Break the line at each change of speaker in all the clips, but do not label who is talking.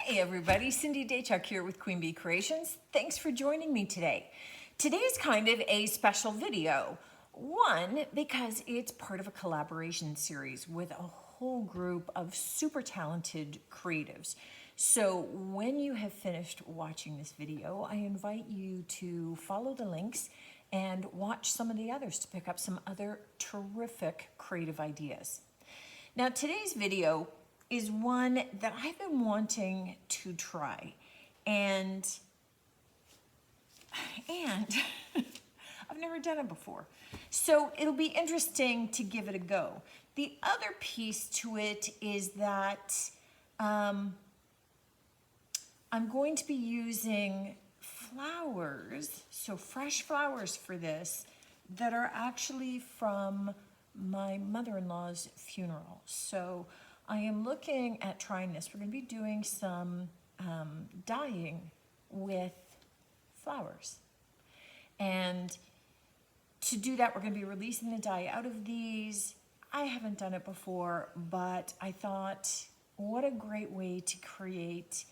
Hey everybody, Cindy Daychuck here with Queen Bee Creations. Thanks for joining me today. Today's kind of a special video. One, because it's part of a collaboration series with a whole group of super talented creatives. So when you have finished watching this video, I invite you to follow the links and watch some of the others to pick up some other terrific creative ideas. Now today's video is one that I've been wanting to try, and I've never done it before. So it'll be interesting to give it a go. The other piece to it is that I'm going to be using flowers, so fresh flowers for this, that are actually from my mother-in-law's funeral. So I am looking at trying this. We're going to be doing some dyeing with flowers. And to do that, we're going to be releasing the dye out of these. I haven't done it before, but I thought, what a great way to create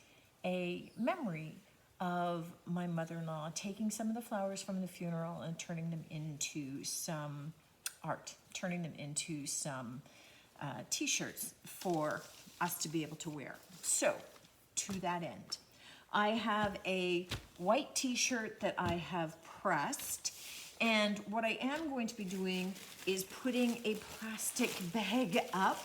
a memory of my mother-in-law, taking some of the flowers from the funeral and turning them into some art, turning them into some t-shirts for us to be able to wear. So to that end, I have a white t-shirt that I have pressed, and what I am going to be doing is putting a plastic bag up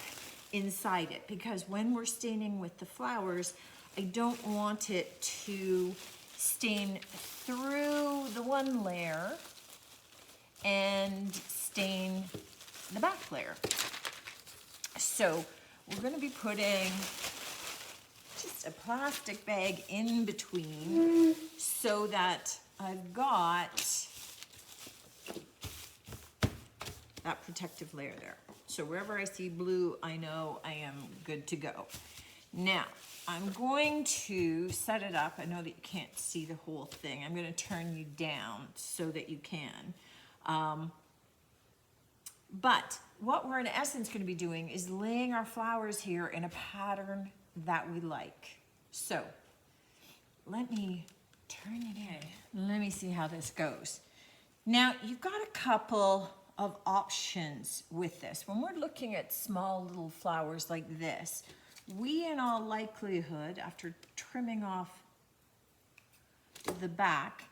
inside it, because when we're staining with the flowers, I don't want it to stain through the one layer and stain the back layer. So we're going to be putting just a plastic bag in between so that I've got that protective layer there. So wherever I see blue, I know I am good to go. Now, I'm going to set it up. I know that you can't see the whole thing. I'm going to turn you down so that you can. But what we're in essence going to be doing is laying our flowers here in a pattern that we like. So let me turn it in. Let me see how this goes. Now you've got a couple of options with this. When we're looking at small little flowers like this, we in all likelihood, after trimming off the back,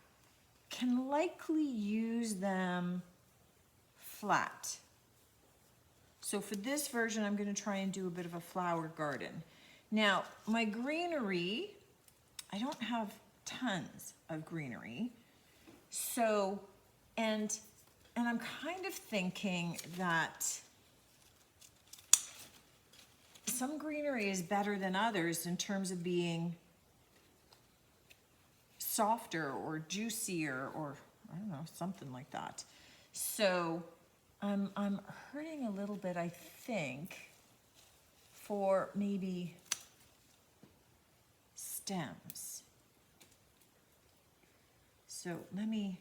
can likely use them flat. So for this version, I'm going to try and do a bit of a flower garden. Now, my greenery, I don't have tons of greenery. So, and I'm kind of thinking that some greenery is better than others in terms of being softer or juicier, or I don't know, something like that. So I'm hurting a little bit, I think, for maybe stems. So let me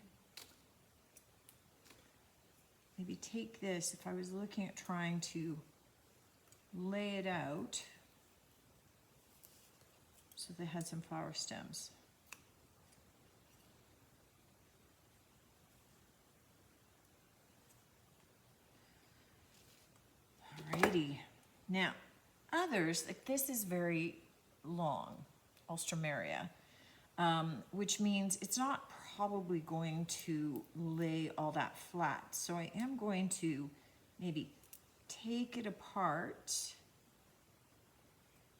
maybe take this, if I was looking at trying to lay it out so they had some flower stems. Alrighty. Now, others, like this is very long, Alstroemeria, which means it's not probably going to lay all that flat. So I am going to maybe take it apart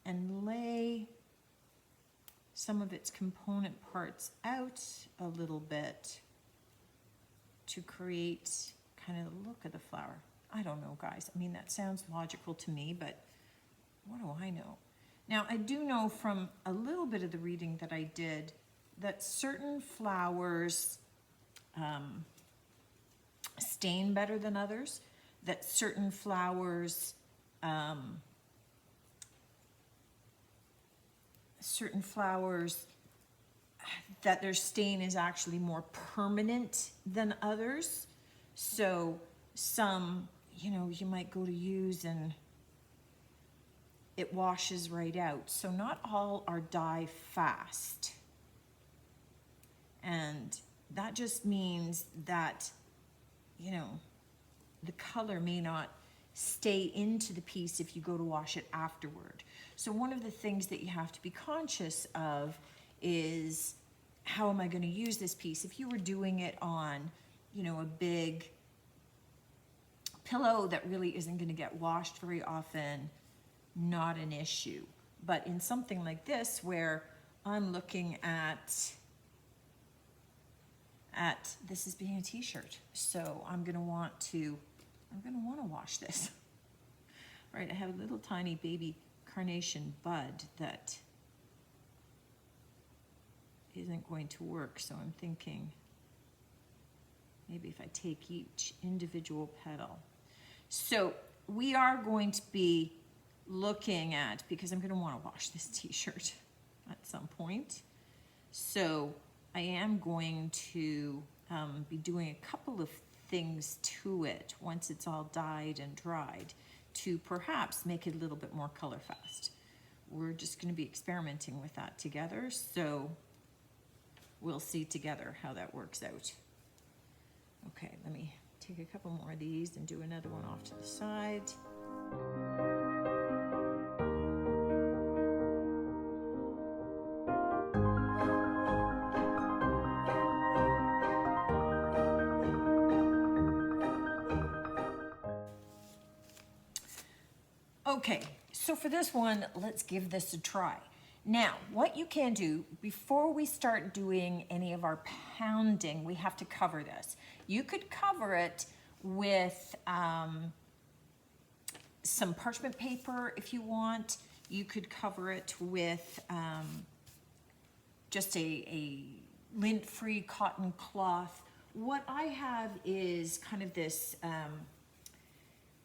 and lay some of its component parts out a little bit to create kind of the look of the flower. I don't know, guys. I mean, that sounds logical to me, but what do I know? Now, I do know from a little bit of the reading that I did that certain flowers stain better than others, that certain flowers that their stain is actually more permanent than others. So some, you know, you might go to use and it washes right out. So not all are dye fast. And that just means that, you know, the color may not stay into the piece if you go to wash it afterward. So one of the things that you have to be conscious of is, how am I going to use this piece? If you were doing it on, you know, a big pillow that really isn't going to get washed very often, not an issue. But in something like this, where I'm looking at this as being a t-shirt, so I'm going to want to wash this. Right, I have a little tiny baby carnation bud that isn't going to work, so I'm thinking maybe if I take each individual petal. So we are going to be looking at, because I'm going to want to wash this t-shirt at some point, so I am going to be doing a couple of things to it once it's all dyed and dried to perhaps make it a little bit more color fast. We're just going to be experimenting with that together, so we'll see together how that works out. Okay, let me take a couple more of these and do another one off to the side. Okay, so for this one, let's give this a try. Now, what you can do, before we start doing any of our pounding, we have to cover this. You could cover it with some parchment paper if you want. You could cover it with just a lint-free cotton cloth. What I have is kind of this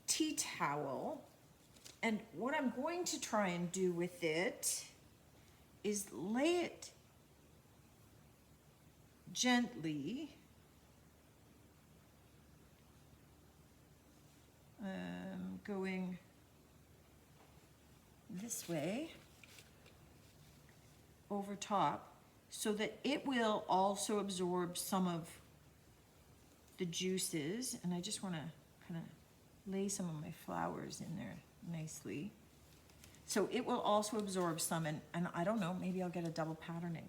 tea towel. And what I'm going to try and do with it is lay it gently going this way over top, so that it will also absorb some of the juices. And I just want to kind of lay some of my flowers in there nicely. So it will also absorb some, and I don't know, maybe I'll get a double patterning.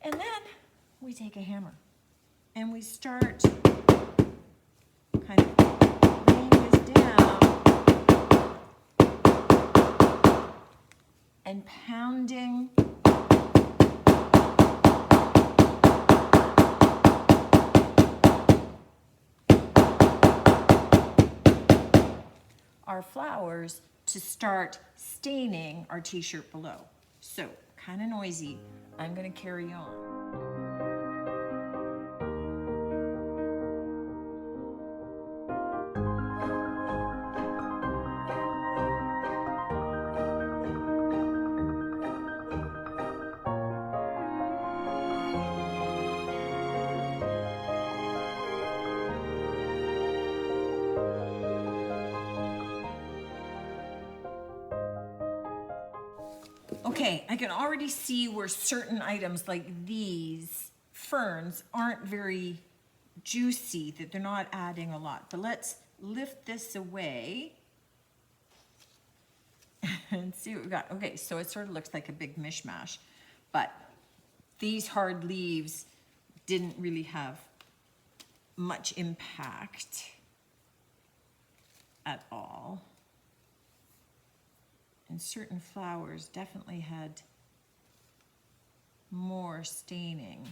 And then we take a hammer and we start kind of laying this down and pounding our flowers to start staining our t-shirt below. So, kind of noisy. I'm going to carry on. Okay, I can already see where certain items like these ferns aren't very juicy, that they're not adding a lot. But let's lift this away and see what we got. Okay, so it sort of looks like a big mishmash, but these hard leaves didn't really have much impact at all. And certain flowers definitely had more staining.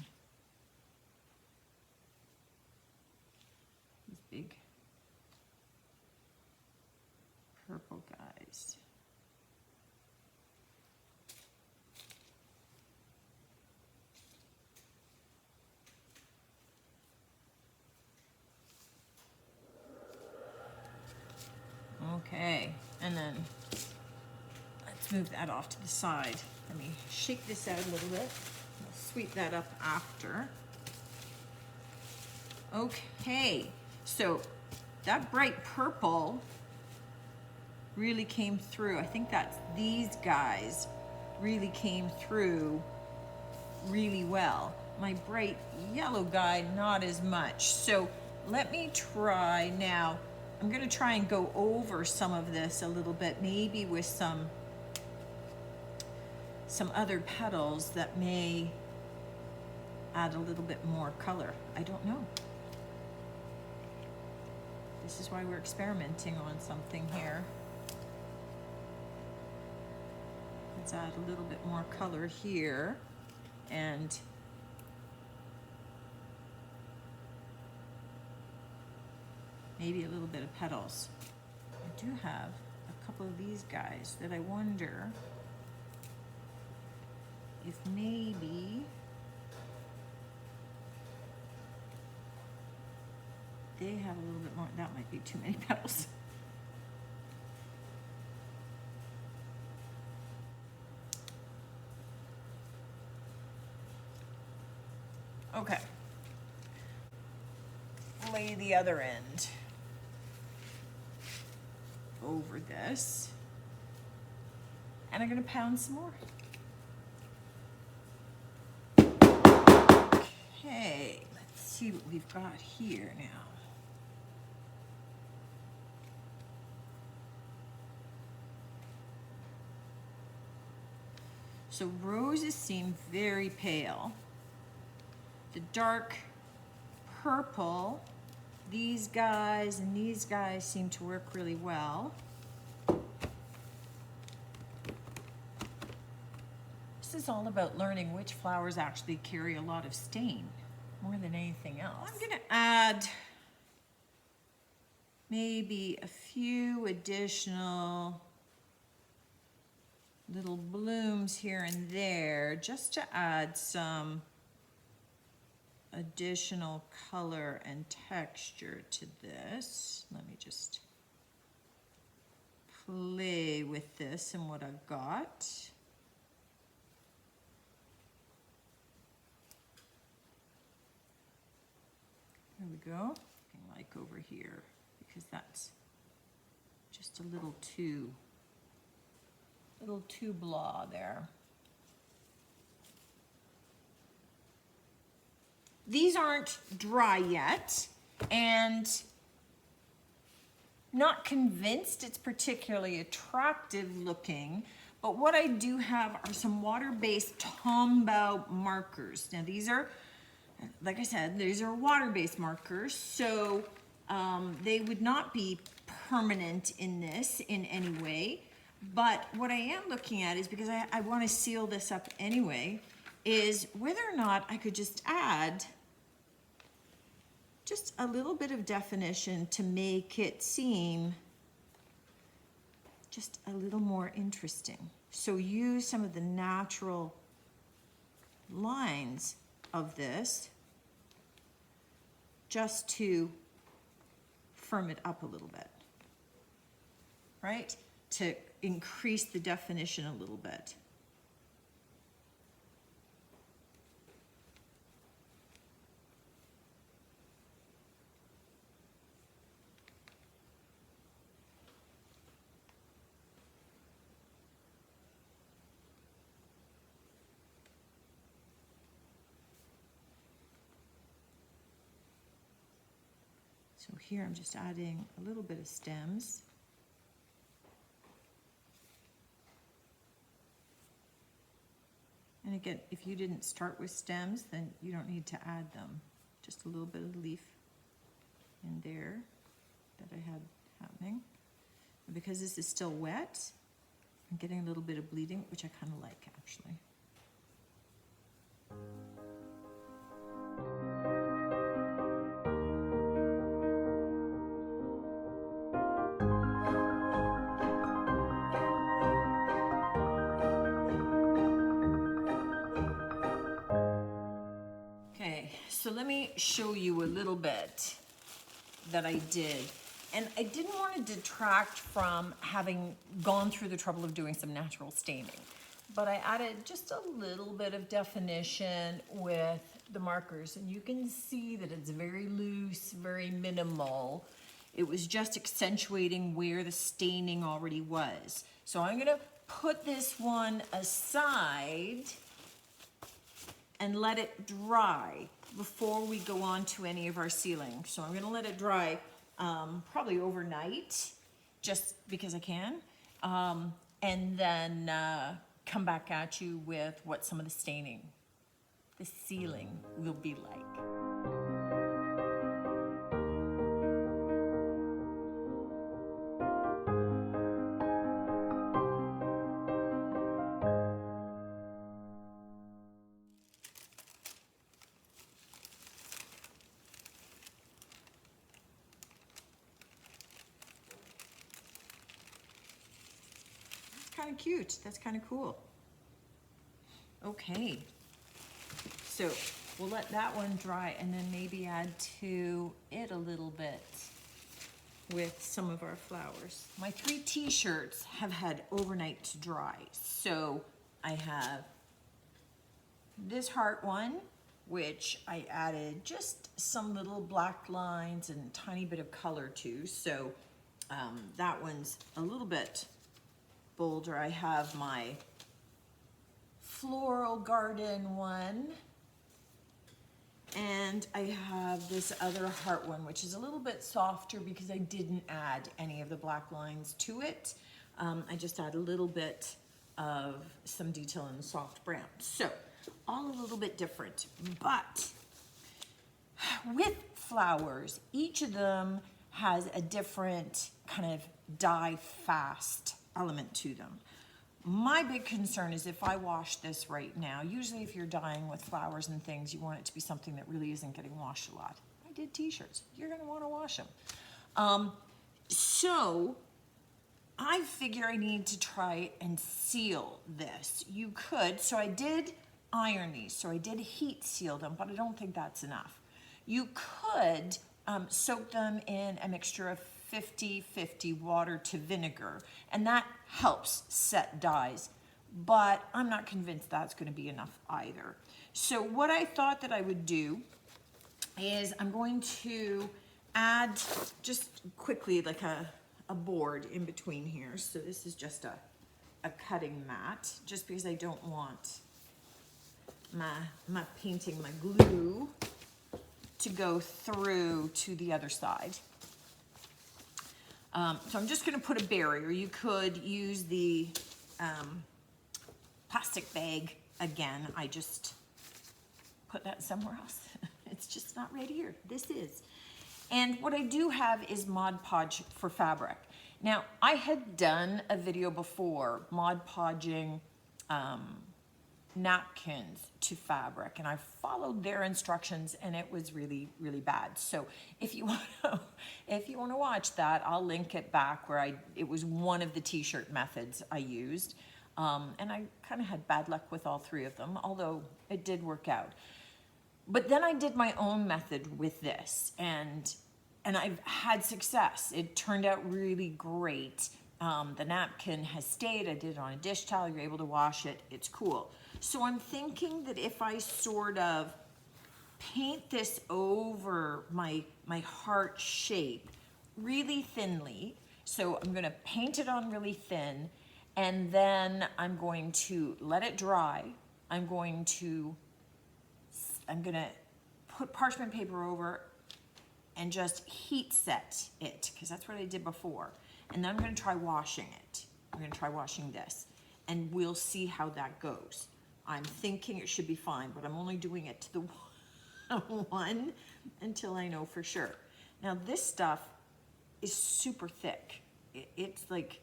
These big purple guys. Okay, and then let's move that off to the side. Let me shake this out a little bit. I'll sweep that up after. Okay, so that bright purple really came through. I think that's these guys really came through really well. My bright yellow guy, not as much. So let me try now. I'm gonna try and go over some of this a little bit, maybe with some other petals that may add a little bit more color. I don't know. This is why we're experimenting on something here. Let's add a little bit more color here and maybe a little bit of petals. I do have a couple of these guys that I wonder if maybe they have a little bit more. That might be too many petals. Okay. Lay the other end over this. And I'm gonna pound some more. Okay, let's see what we've got here now. So roses seem very pale. The dark purple, these guys and these guys seem to work really well. This is all about learning which flowers actually carry a lot of stain more than anything else. I'm gonna add maybe a few additional little blooms here and there just to add some additional color and texture to this. Let me just play with this and what I've got. There we go. Looking like over here, because that's just a little too blah there. These aren't dry yet, and not convinced it's particularly attractive looking, but what I do have are some water-based Tombow markers. Now these are, like I said, these are water-based markers, so they would not be permanent in this in any way. But what I am looking at is, because I want to seal this up anyway, is whether or not I could just add just a little bit of definition to make it seem just a little more interesting. So use some of the natural lines of this just to firm it up a little bit, right? To increase the definition a little bit. So here I'm just adding a little bit of stems. And again, if you didn't start with stems, then you don't need to add them. Just a little bit of leaf in there that I had happening. And because this is still wet, I'm getting a little bit of bleeding, which I kind of like actually. So let me show you a little bit that I did. And I didn't want to detract from having gone through the trouble of doing some natural staining, but I added just a little bit of definition with the markers, and you can see that it's very loose, very minimal, It was just accentuating where the staining already was. So I'm gonna put this one aside and let it dry before we go on to any of our sealing. So I'm gonna let it dry probably overnight, just because I can. And then come back at you with what some of the staining, the sealing will be like. Kind of cute. That's kind of cool. Okay, so we'll let that one dry and then maybe add to it a little bit with some of our flowers. My 3 t-shirts have had overnight to dry. So I have this heart one, which I added just some little black lines and a tiny bit of color to. So that one's a little bit bolder. I have my floral garden one, and I have this other heart one, which is a little bit softer because I didn't add any of the black lines to it. I just add a little bit of some detail in the soft brown. So all a little bit different, but with flowers, each of them has a different kind of die fast element to them. My big concern is if I wash this right now, usually if you're dyeing with flowers and things, you want it to be something that really isn't getting washed a lot. I did t-shirts. You're gonna wanna wash them. So I figure I need to try and seal this. You could, so I did iron these, so I did heat seal them, but I don't think that's enough. You could soak them in a mixture of 50-50 water to vinegar, and that helps set dyes, but I'm not convinced that's going to be enough either. So what I thought that I would do is I'm going to add just quickly like a board in between here. So this is just a cutting mat, just because I don't want my painting, my glue to go through to the other side. So I'm just going to put a barrier. You could use the plastic bag again. I just put that somewhere else. It's just not right here. This is. And what I do have is Mod Podge for fabric. Now, I had done a video before Mod Podging napkins to fabric, and I followed their instructions, and it was really, really bad. So if you want to watch that, I'll link it back where it was one of the t-shirt methods I used, and I kind of had bad luck with all 3 of them, although it did work out. But then I did my own method with this, and I've had success. It turned out really great. The napkin has stayed. I did it on a dish towel. You're able to wash it. It's cool. So I'm thinking that if I sort of paint this over my heart shape really thinly, so I'm going to paint it on really thin, and then I'm going to let it dry. I'm going to put parchment paper over and just heat set it, because that's what I did before. And then I'm going to try washing it. I'm going to try washing this, and we'll see how that goes. I'm thinking it should be fine, but I'm only doing it to the one until I know for sure. Now this stuff is super thick. It's like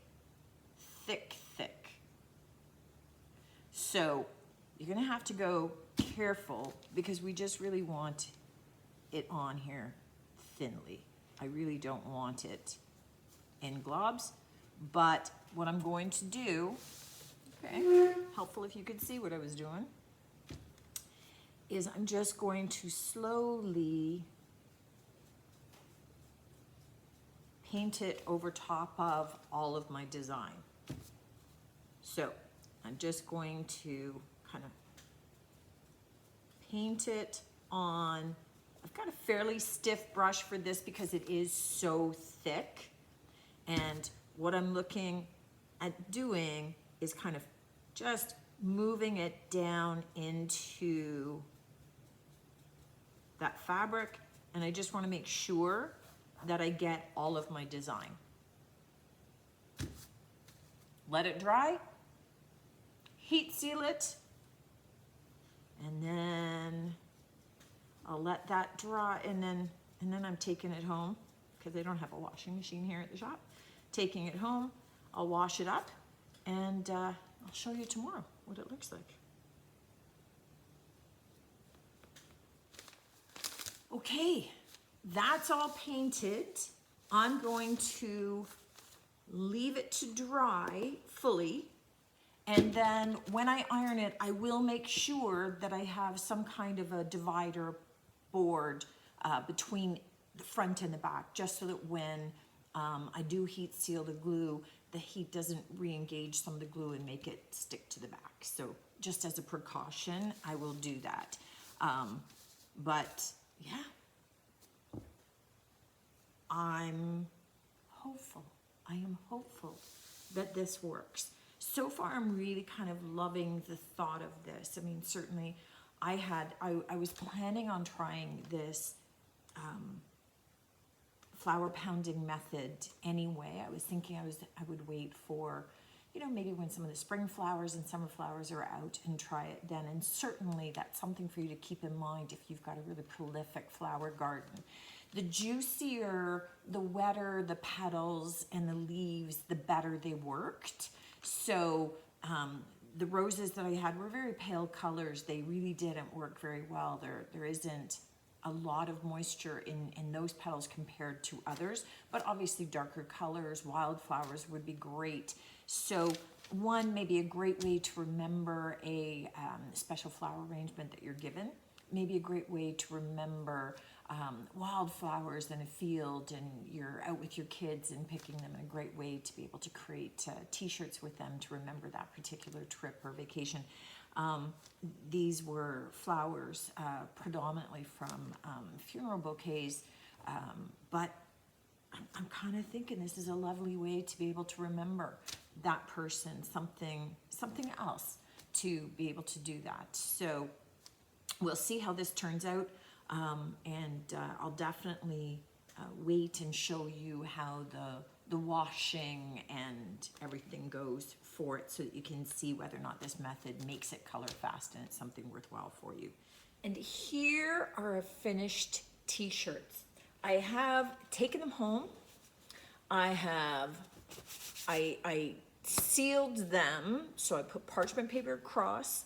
thick. So you're gonna have to go careful, because we just really want it on here thinly. I really don't want it in globs, but what I'm going to do, okay, helpful if you could see what I was doing, is I'm just going to slowly paint it over top of all of my design. So I'm just going to kind of paint it on a I've got a fairly stiff brush for this because it is so thick. And what I'm looking at doing is kind of just moving it down into that fabric. And I just want to make sure that I get all of my design. Let it dry, heat seal it, and then I'll let that dry, and then I'm taking it home because I don't have a washing machine here at the shop. Taking it home, I'll wash it up, and I'll show you tomorrow what it looks like. Okay, that's all painted. I'm going to leave it to dry fully, and then when I iron it, I will make sure that I have some kind of a divider board between the front and the back, just so that when I do heat seal the glue, the heat doesn't re-engage some of the glue and make it stick to the back. So just as a precaution, I will do that. But yeah, I'm hopeful. I am hopeful that this works. So far, I'm really kind of loving the thought of this. I mean, certainly I was planning on trying this flower pounding method anyway. I was thinking I would wait for, you know, maybe when some of the spring flowers and summer flowers are out and try it then. And certainly that's something for you to keep in mind if you've got a really prolific flower garden. The juicier, the wetter the petals and the leaves, the better they worked. So the roses that I had were very pale colors. They really didn't work very well. There isn't a lot of moisture in those petals compared to others, but obviously darker colors, wildflowers would be great. So one, maybe a great way to remember a special flower arrangement that you're given. Maybe a great way to remember wildflowers in a field and you're out with your kids and picking them, and a great way to be able to create t-shirts with them to remember that particular trip or vacation. These were flowers predominantly from funeral bouquets, but I'm kind of thinking this is a lovely way to be able to remember that person, something else to be able to do that. So we'll see how this turns out, and I'll definitely wait and show you how the washing and everything goes for it, so that you can see whether or not this method makes it color fast and it's something worthwhile for you. And here are finished t-shirts. I have taken them home. I sealed them, so I put parchment paper across,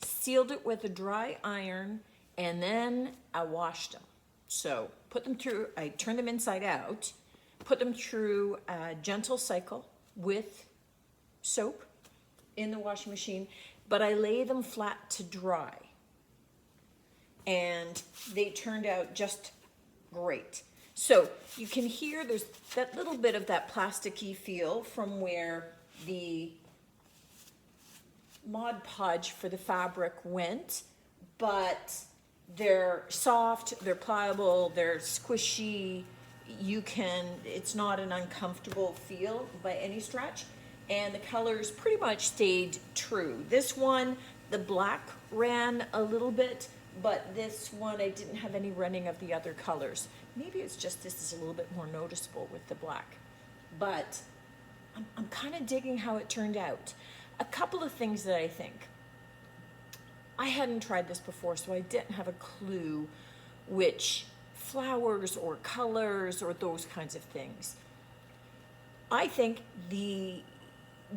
sealed it with a dry iron, and then I washed them. So put them through, I turned them inside out, put them through a gentle cycle with soap in the washing machine, but I lay them flat to dry. And they turned out just great. So you can hear there's that little bit of that plasticky feel from where the Mod Podge for the fabric went, but they're soft, they're pliable, they're squishy. It's not an uncomfortable feel by any stretch, and the colors pretty much stayed true. This one, the black ran a little bit, but this one I didn't have any running of the other colors. Maybe it's just this is a little bit more noticeable with the black, but I'm kind of digging how it turned out. A couple of things that I think. I hadn't tried this before, so I didn't have a clue which flowers or colors or those kinds of things. I think the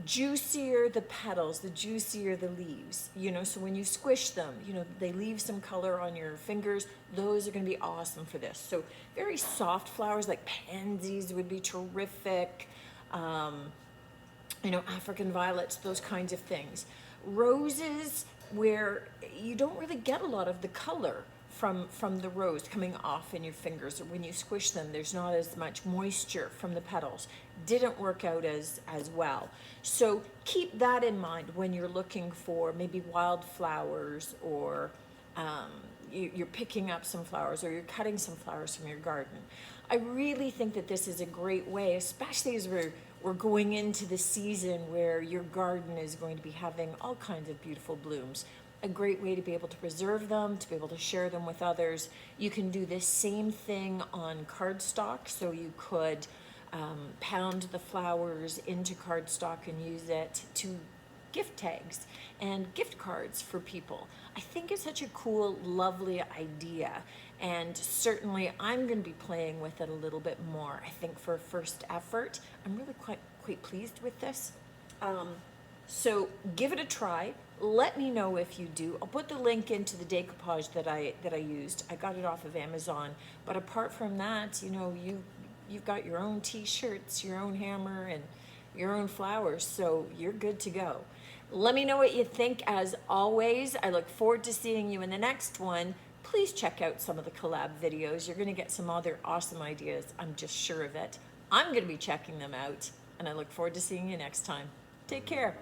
juicier the petals, the juicier the leaves, you know, so when you squish them, you know, they leave some color on your fingers. Those are going to be awesome for this. So very soft flowers like pansies would be terrific. You know, African violets, those kinds of things. Roses, where you don't really get a lot of the color from the rose coming off in your fingers, or when you squish them, there's not as much moisture from the petals. Didn't work out as well. So keep that in mind when you're looking for maybe wildflowers or you're picking up some flowers or you're cutting some flowers from your garden. I really think that this is a great way, especially as we're going into the season where your garden is going to be having all kinds of beautiful blooms. A great way to be able to preserve them, to be able to share them with others. You can do this same thing on cardstock, so you could pound the flowers into cardstock and use it to gift tags and gift cards for people. I think it's such a cool, lovely idea, and certainly I'm going to be playing with it a little bit more. I think for a first effort, I'm really quite pleased with this. So give it a try. Let me know if you do. I'll put the link into the decoupage that I used. I got it off of Amazon. But apart from that, you know, you've got your own t-shirts, your own hammer, and your own flowers, so you're good to go. Let me know what you think. As always, I look forward to seeing you in the next one. Please check out some of the collab videos. You're going to get some other awesome ideas. I'm just sure of it. I'm going to be checking them out, and I look forward to seeing you next time. Take care.